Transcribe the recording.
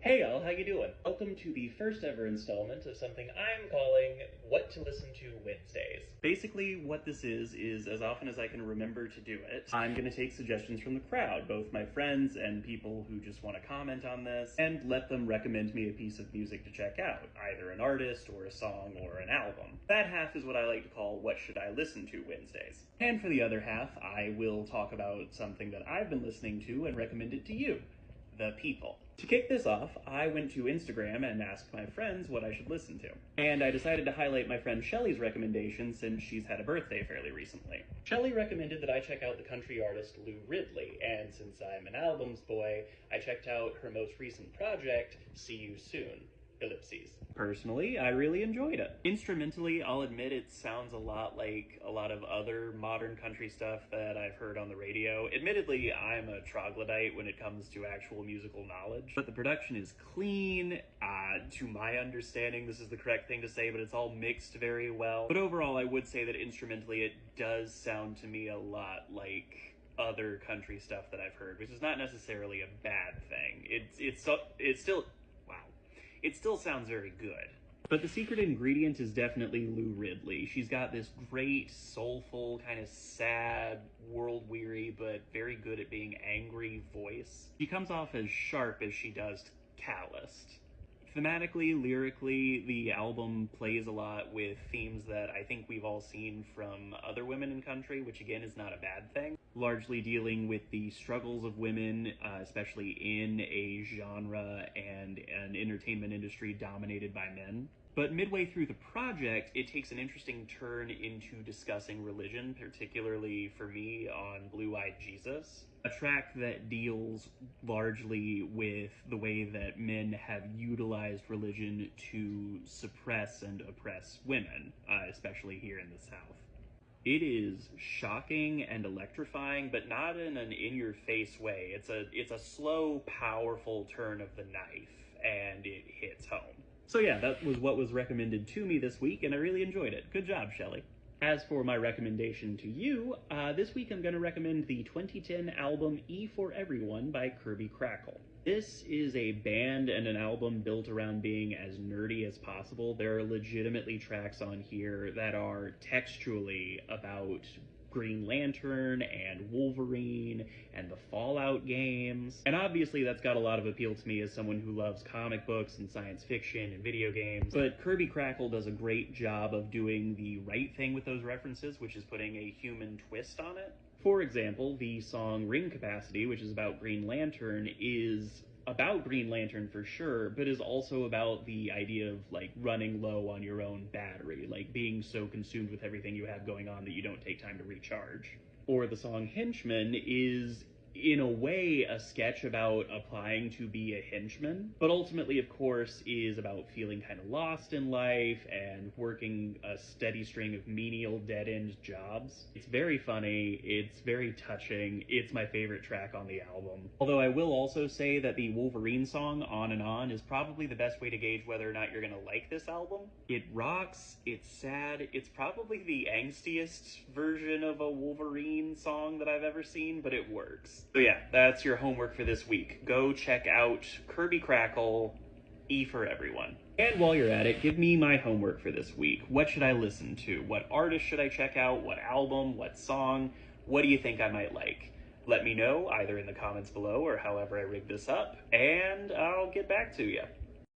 Hey y'all, how you doing? Welcome to the first ever installment of something I'm calling What to Listen to Wednesdays. Basically, what this is as often as I can remember to do it, I'm gonna take suggestions from the crowd, both my friends and people who just want to comment on this, and let them recommend me a piece of music to check out, either an artist or a song or an album. That half is what I like to call What Should I Listen to Wednesdays. And for the other half, I will talk about something that I've been listening to and recommend it to you, the people. To kick this off, I went to Instagram and asked my friends what I should listen to. And I decided to highlight my friend Shelly's recommendation since she's had a birthday fairly recently. Shelly recommended that I check out the country artist Lou Ridley, and since I'm an albums boy, I checked out her most recent project, See You Soon. Ellipses. Personally, I really enjoyed it. Instrumentally, I'll admit it sounds a lot like a lot of other modern country stuff that I've heard on the radio. Admittedly, I'm a troglodyte when it comes to actual musical knowledge, but the production is clean. To my understanding, this is the correct thing to say, but it's all mixed very well. But overall, I would say that instrumentally, it does sound to me a lot like other country stuff that I've heard, which is not necessarily a bad thing. It still sounds very good. But the secret ingredient is definitely Lou Ridley. She's got this great, soulful, kind of sad, world-weary, but very good at being angry voice. She comes off as sharp as she does calloused. Thematically, lyrically, the album plays a lot with themes that I think we've all seen from other women in country, which again is not a bad thing. Largely dealing with the struggles of women, especially in a genre and an entertainment industry dominated by men. But midway through the project, it takes an interesting turn into discussing religion, particularly for me on Blue Eyed Jesus, a track that deals largely with the way that men have utilized religion to suppress and oppress women, especially here in the South. It is shocking and electrifying, but not in an in-your-face way. It's a slow, powerful turn of the knife, and it hits home. So yeah, that was what was recommended to me this week, and I really enjoyed it. Good job, Shelly. As for my recommendation to you, this week I'm going to recommend the 2010 album E for Everyone by Kirby Crackle. This is a band and an album built around being as nerdy as possible. There are legitimately tracks on here that are textually about Green Lantern and Wolverine and the Fallout games. And obviously that's got a lot of appeal to me as someone who loves comic books and science fiction and video games. But Kirby Crackle does a great job of doing the right thing with those references, which is putting a human twist on it. For example, the song Ring Capacity, which is about Green Lantern, is about Green Lantern for sure, but is also about the idea of like running low on your own battery, like being so consumed with everything you have going on that you don't take time to recharge. Or the song Henchman is in a way a sketch about applying to be a henchman, but ultimately of course is about feeling kind of lost in life and working a steady string of menial dead-end jobs. It's very funny, it's very touching, it's my favorite track on the album. Although I will also say that the Wolverine song On and On is probably the best way to gauge whether or not you're gonna like this album. It rocks, it's sad, it's probably the angstiest version of a Wolverine song that I've ever seen, but it works. So yeah, that's your homework for this week. Go check out Kirby Crackle, E for Everyone. And while you're at it, give me my homework for this week. What should I listen to? What artist should I check out? What album? What song? What do you think I might like? Let me know either in the comments below or however I rig this up, and I'll get back to you.